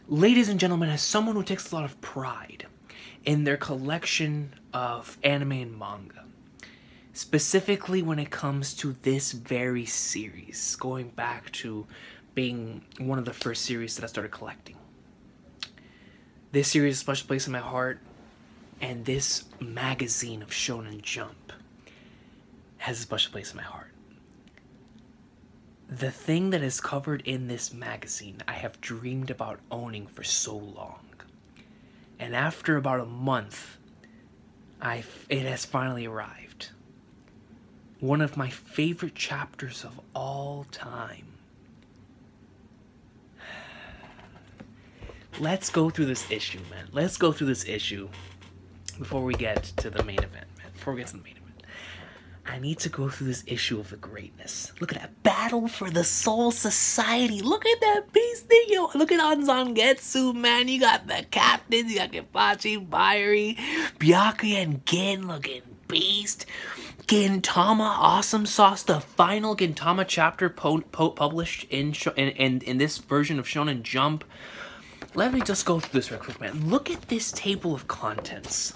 Ladies and gentlemen, as someone who takes a lot of pride in their collection of anime and manga, specifically when it comes to this very series, going back to being one of the first series that I started collecting. This series has a special place in my heart, and this magazine of Shonen Jump has a special place in my heart. The thing that is covered in this magazine, I have dreamed about owning for so long. And after about a month, it has finally arrived. One of my favorite chapters of all time. Let's go through this issue, man. Let's go through this issue before we get to the main event, man. Before we get to the main event. I need to go through this issue of the greatness. Look at that. Battle for the Soul Society. Look at that beast thing, yo. Look at Anzangetsu, man. You got the captains. You got Kenpachi, Bayuri, Byakuya, and Gin looking beast. Gintama, AwesomeSauce, the final Gintama chapter published in this version of Shonen Jump. Let me just go through this real quick, man. Look at this table of contents.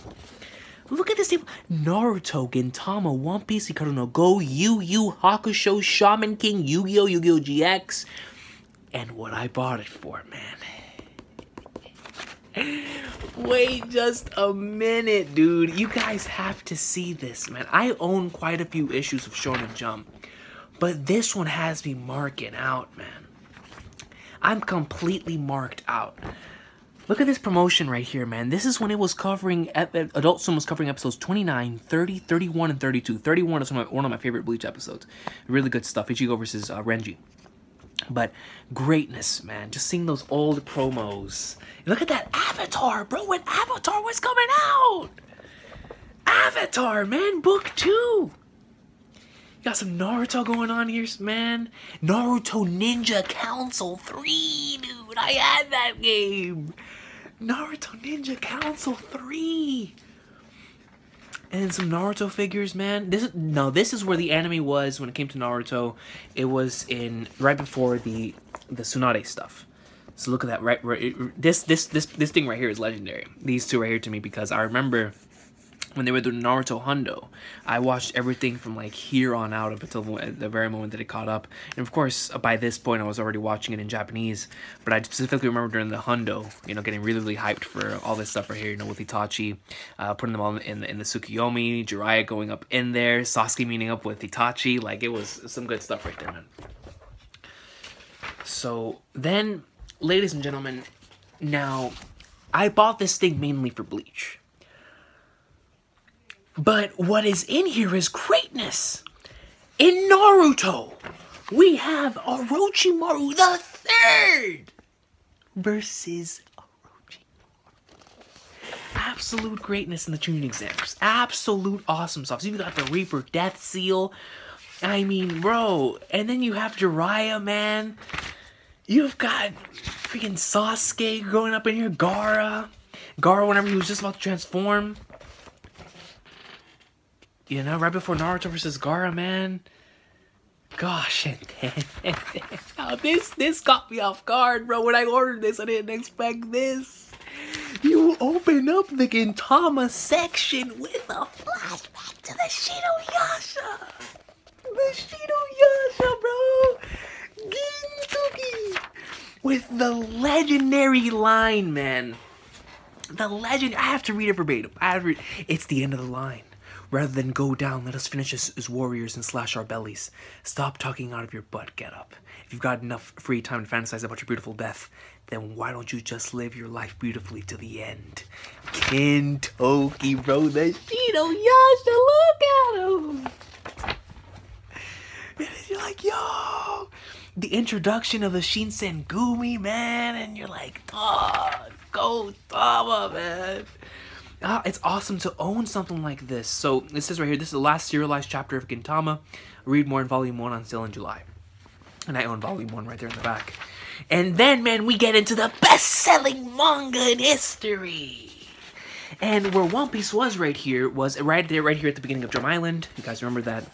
Look at this table. Naruto, Gintama, One Piece, Hikaru no Go, YuYu Hakusho, Shaman King, Yu-Gi-Oh, Yu-Gi-Oh GX, and what I bought it for, man. Wait just a minute, dude. You guys have to see this, man. I own quite a few issues of Shonen Jump, but this one has me marking out, man. I'm completely marked out. Look at this promotion right here, man. This is when it was covering, Adult Swim was covering episodes 29, 30, 31, and 32. 31 is one of my favorite Bleach episodes. Really good stuff. Ichigo versus Renji. But greatness, man. Just seeing those old promos. Look at that Avatar, bro. When Avatar was coming out. Avatar, man. Book 2. You got some Naruto going on here, man. Naruto Ninja Council 3, dude. I had that game. Naruto Ninja Council 3. And then some Naruto figures, man. This is where the anime was when it came to Naruto. It was right before the Tsunade stuff. So look at that. Right, this thing right here is legendary. These two right here to me, because I remember when they were doing Naruto Hundo, I watched everything from like here on out up until the very moment that it caught up. And of course, by this point, I was already watching it in Japanese. But I specifically remember during the Hundo, getting really, really hyped for all this stuff right here, with Itachi, putting them all in the Tsukiyomi, Jiraiya going up in there, Sasuke meeting up with Itachi. Like, it was some good stuff right there, man. So then, ladies and gentlemen, now, I bought this thing mainly for Bleach. But what is in here is greatness. In Naruto, we have Orochimaru the Third versus Orochimaru. Absolute greatness in the tuning exams. Absolute awesome stuff. So you got the Reaper Death Seal. I mean, bro. And then you have Jiraiya, man. You've got freaking Sasuke growing up in here. Gaara, whenever he was just about to transform. Right before Naruto versus Gaara, man. Gosh, and this caught me off guard, bro. When I ordered this, I didn't expect this. You open up the Gintama section with a flashback to the Shidoyasha. The Shidoyasha, bro. Gintoki. With the legendary line, man. I have to read it verbatim. It's the end of the line. Rather than go down, let us finish as warriors and slash our bellies. Stop talking out of your butt, get up. If you've got enough free time to fantasize about your beautiful death, then why don't you just live your life beautifully to the end? Gintoki, bro, the Shidoyasha, look at him! And you're like, yo! The introduction of the Shinsengumi, man, and you're like, oh, go Tama, man! It's awesome to own something like this. So, it says right here, this is the last serialized chapter of Gintama. Read more in Volume 1 on sale in July. And I own Volume 1 right there in the back. And then, man, we get into the best-selling manga in history. And where One Piece was right here at the beginning of Drum Island. You guys remember that?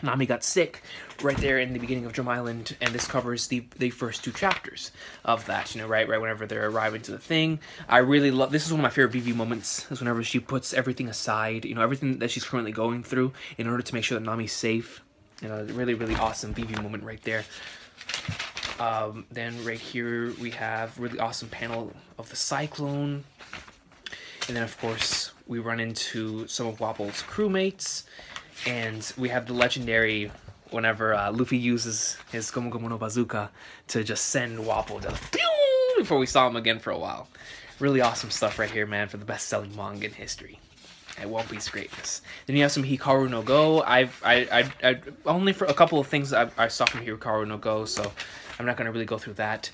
Nami got sick right there in the beginning of Drum Island, and this covers the first 2 chapters of that, you know, right whenever they're arriving to the thing. I really love, this is one of my favorite VV moments, is whenever she puts everything aside, you know, everything that she's currently going through in order to make sure that Nami's safe. You know, really, really awesome VV moment right there. Then right here we have really awesome panel of the Cyclone. And then, of course, we run into some of Wapple's crewmates. And we have the legendary, whenever Luffy uses his Gomu Gomu no Bazooka to just send Wapple just pew, before we saw him again for a while. Really awesome stuff right here, man, for the best-selling manga in history. At One Piece greatness. Then you have some Hikaru no Go. I only for a couple of things I saw from Hikaru no Go, so I'm not gonna really go through that.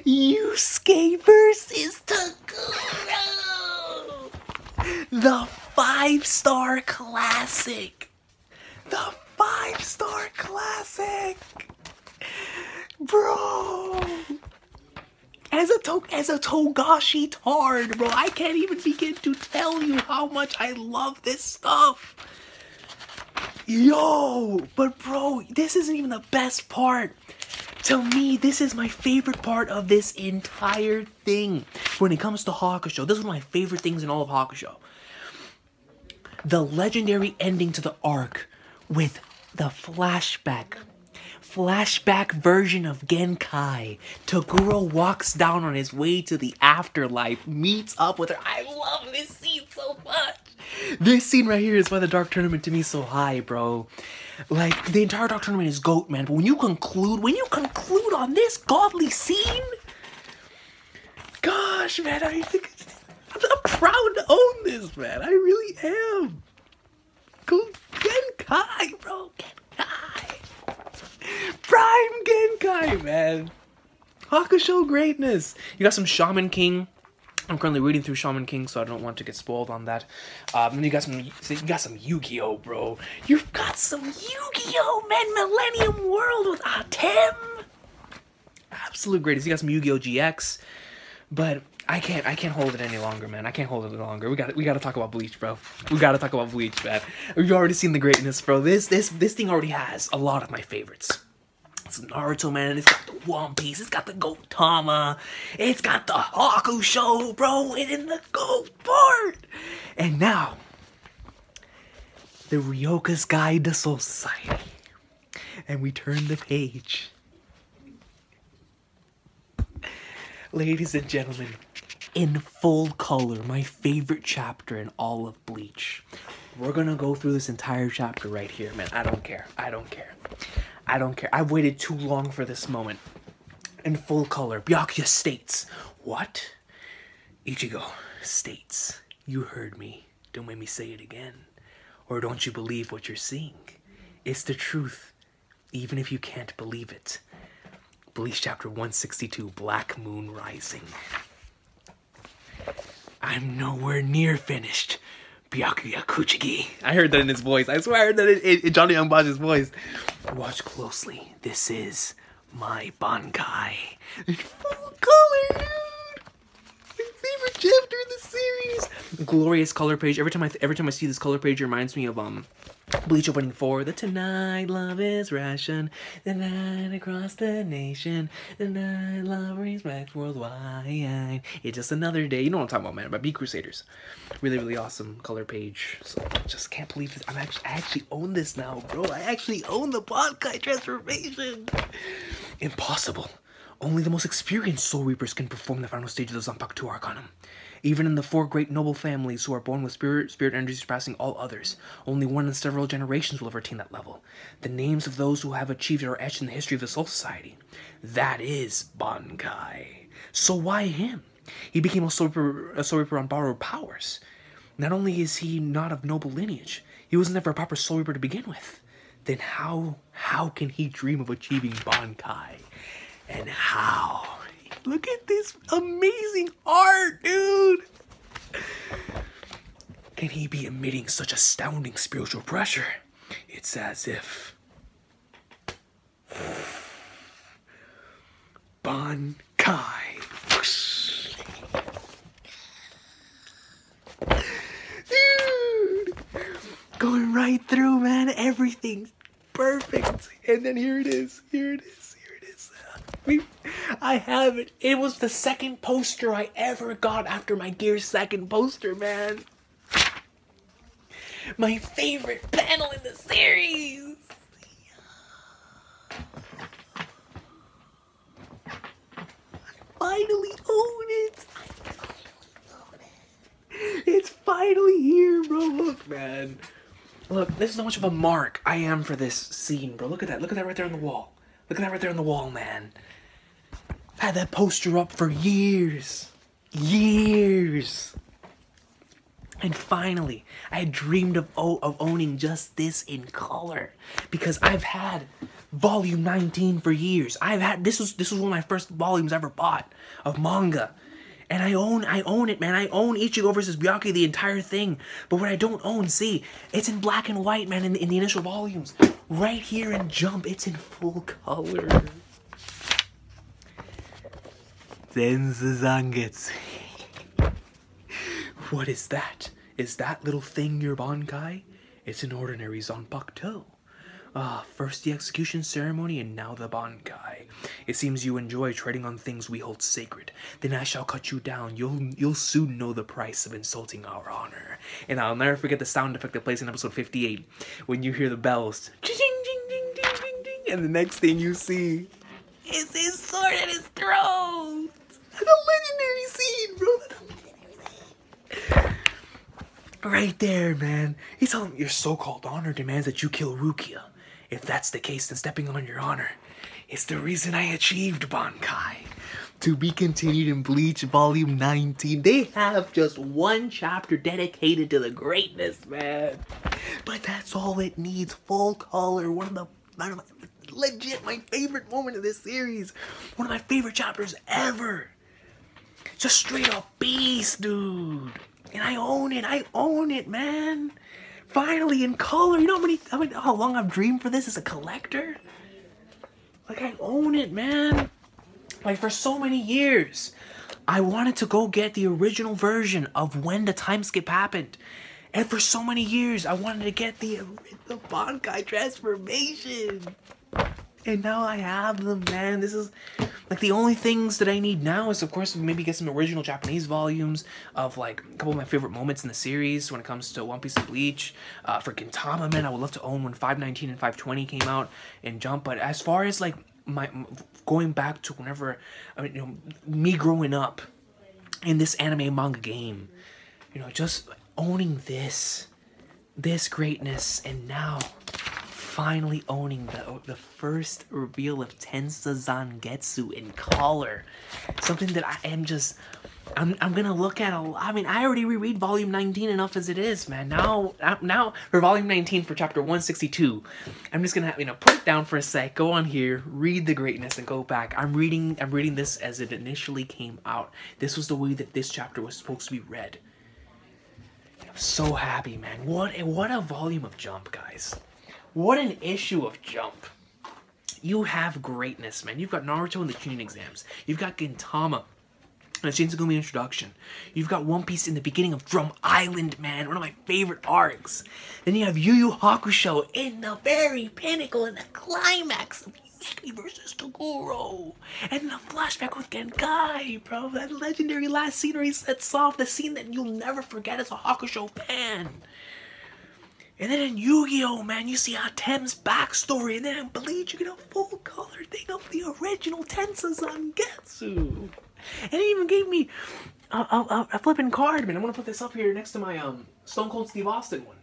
Yusuke versus Toguro! The 5-star classic! The 5-star classic! Bro! As a Togashi tard, bro, I can't even begin to tell you how much I love this stuff. Yo! But bro, this isn't even the best part. To me, this is my favorite part of this entire thing. When it comes to Hakusho, this is one of my favorite things in all of Hakusho. The legendary ending to the arc with the flashback version of Genkai. Toguro walks down on his way to the afterlife, meets up with her. I love this scene so much. This scene right here is why the Dark Tournament to me is so high, bro. Like, the entire Dark Tournament is GOAT, man. But when you conclude on this godly scene, gosh, man, I'm proud to own this, man. I really am. Genkai, bro. Genkai. Prime Genkai, man. Hakusho greatness. You got some Shaman King. I'm currently reading through Shaman King, so I don't want to get spoiled on that. Then you got some Yu-Gi-Oh, bro. You've got some Yu-Gi-Oh, man. Millennium World with Atem. Absolute greatest. You got some Yu-Gi-Oh GX, but I can't hold it any longer, man. I can't hold it any longer. We gotta talk about Bleach, bro. We gotta talk about Bleach, man. We've already seen the greatness, bro. This thing already has a lot of my favorites. It's Naruto, man. It's got the One Piece. It's got the Gotama. It's got the Hakusho, bro. And in the GOAT part. And now, the Ryoka's Guide to Soul Society. And we turn the page. Ladies and gentlemen, in full color, my favorite chapter in all of Bleach. We're gonna go through this entire chapter right here, man. I don't care. I don't care. I don't care. I've waited too long for this moment. In full color, Byakuya states, what? Ichigo states, you heard me. Don't make me say it again. Or don't you believe what you're seeing? It's the truth, even if you can't believe it. Bleach Chapter 162, Black Moon Rising. I'm nowhere near finished. Byakuya Kuchigi. I heard that in his voice. I swear I heard that in Johnny Youngbosh's voice. Watch closely. This is my Bankai. In full color, dude. My favorite chapter in the series. Glorious color page. Every time I see this color page, it reminds me of Bleach opening 4. The tonight love is ration. The night across the nation. The night love respects worldwide. It's just another day. You know what I'm talking about, man. About Beat Crusaders. Really, really awesome color page. So just can't believe this. I actually own this now, bro. I actually own the Bankai transformation. Impossible. Only the most experienced Soul Reapers can perform the final stage of the Zanpakuto Arcanum. Even in the 4 great noble families who are born with spirit energies surpassing all others, only one in several generations will have attained that level. The names of those who have achieved it are etched in the history of the Soul Society. That is Bankai. So why him? He became a Soul Reaper on borrowed powers. Not only is he not of noble lineage, he was never a proper Soul Reaper to begin with. Then how can he dream of achieving Bankai? And how? Look at this amazing art, dude! Can he be emitting such astounding spiritual pressure? It's as if... Bankai. Dude! Going right through, man. Everything's perfect. And then here it is. Here it is. Here it is. I have it. It was the second poster I ever got after my Gear second poster, man. My favorite panel in the series. Finally own it. It's finally here, bro. Look, man. Look, this is how much of a mark I am for this scene, bro. Look at that. Look at that right there on the wall. Look at that right there on the wall, man. I've had that poster up for years. Years. And finally, I dreamed of owning just this in color. Because I've had volume 19 for years. This was one of my first volumes I ever bought of manga. And I own it, man. I own Ichigo versus Byakuya, the entire thing. But what I don't own, see, it's in black and white, man, in the initial volumes. Right here in Jump, it's in full color. Senzu Zangetsu. What is that? Is that little thing your Bankai? It's an ordinary Zanpakuto. First the execution ceremony and now the Bankai. It seems you enjoy treading on things we hold sacred. Then I shall cut you down. You'll soon know the price of insulting our honor. And I'll never forget the sound effect that plays in episode 58 when you hear the bells. Ching, ching, ching, ching, ching, ching, and the next thing you see is his sword at his throat. That's a legendary scene, bro. That's a legendary scene. Right there, man. He's telling me your so-called honor demands that you kill Rukia. If that's the case, then stepping on your honor is the reason I achieved Bankai. To be continued in Bleach Volume 19. They have just one chapter dedicated to the greatness, man. But that's all it needs. Full color. Legit my favorite moment of this series. One of my favorite chapters ever. Just straight up beast, dude. And I own it, man. Finally in color. You know how long I've dreamed for this as a collector? Like, I own it, man. Like, for so many years, I wanted to go get the original version of when the time skip happened. And for so many years, I wanted to get the Bankai transformation. And now I have them, man. This is, like, the only things that I need now is, of course, maybe get some original Japanese volumes of, like, a couple of my favorite moments in the series when it comes to One Piece and Bleach. For Gintama, man, I would love to own when 519 and 520 came out in Jump. But as far as, like, my going back to whenever, I mean, you know, me growing up in this anime manga game, you know, just owning this greatness, and now finally owning the first reveal of Tensa Zangetsu in color. Something that I am just, I'm gonna look at I mean, I already reread volume 19 enough as it is, man. Now for volume 19 for chapter 162, I'm just gonna, you know, put it down for a sec, go on here, read the greatness, and go back. I'm reading this as it initially came out. This was the way that this chapter was supposed to be read. I'm so happy, man. What a volume of Jump, guys. What an issue of Jump. You have greatness, man. You've got Naruto in the Chunin exams. You've got Gintama in the Shinsengumi introduction. You've got One Piece in the beginning of Drum Island, man. One of my favorite arcs. Then you have YuYu Hakusho in the very pinnacle, in the climax of Yusuke versus Toguro. And the flashback with Genkai, bro. That legendary last scene where he sets off, the scene that you'll never forget as a Hakusho fan. And then in Yu-Gi-Oh, man, you see Atem's backstory. And then in Bleach, you get a full color thing of the original Tensa Zangetsu. And it even gave me a flipping card, man. I'm going to put this up here next to my Stone Cold Steve Austin one.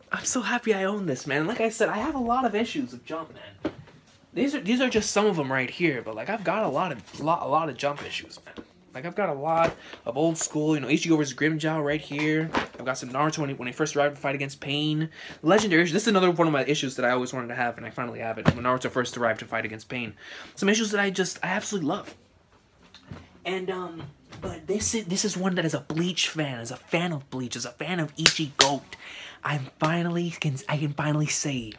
I'm so happy I own this, man. Like I said, I have a lot of issues of Jump, man. These are just some of them right here. But, like, I've got a lot of Jump issues, man. Like, I've got a lot of old school, you know, Ichigo vs. Grimmjow right here. I've got some Naruto when he first arrived to fight against Pain. Legendary issues. This is another one of my issues that I always wanted to have, and I finally have it. When Naruto first arrived to fight against Pain. Some issues that I absolutely love. And, but this is one that as a Bleach fan, as a fan of Bleach, as a fan of Ichigo, I can finally say,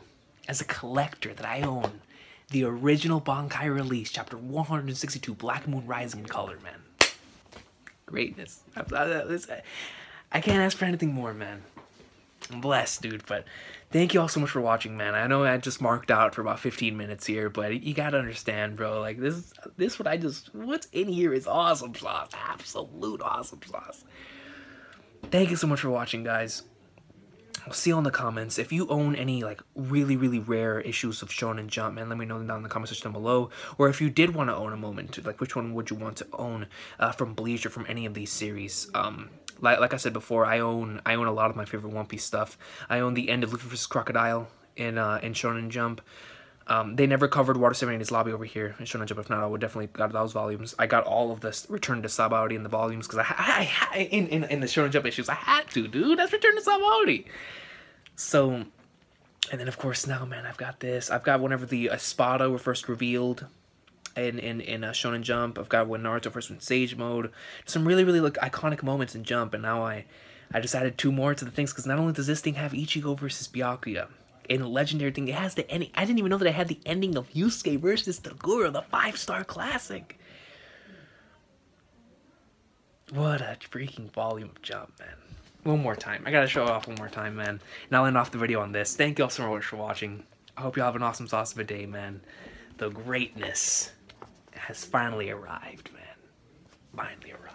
as a collector, that I own the original Bankai release, chapter 162, Black Moon Rising in color, man. Greatness. I can't ask for anything more, man. I'm blessed, dude. But thank you all so much for watching, man. I know I just marked out for about 15 minutes here, but you gotta understand, bro. Like what's in here is awesome sauce. Absolute awesome sauce. Thank you so much for watching, guys. I'll see you in the comments. If you own any like really rare issues of Shonen Jump, man, let me know down in the comment section down below. Or if you did want to own a moment, like which one would you want to own from Bleach or from any of these series? Like I said before, I own a lot of my favorite One Piece stuff. I own the end of Luffy vs. Crocodile in Shonen Jump. They never covered Water 7 in his lobby over here in Shonen Jump. If not, I would definitely got those volumes. I got all of this Return to Sabaody in the volumes because in the Shonen Jump issues I had to, dude. That's Return to Sabaody. So, and then of course now, man, I've got this. I've got whenever the Espada were first revealed in Shonen Jump. I've got when Naruto first went Sage Mode. Some really like iconic moments in Jump, and now I just added 2 more to the things because not only does this thing have Ichigo versus Byakuya. In a legendary thing, it has the ending. I didn't even know that it had the ending of Yusuke versus Toguro, the 5-star classic. What a freaking volume of Jump, man. One more time. I gotta show it off one more time, man. And I'll end off the video on this. Thank you all so much for watching. I hope you all have an awesome sauce of a day, man. The greatness has finally arrived, man. Finally arrived.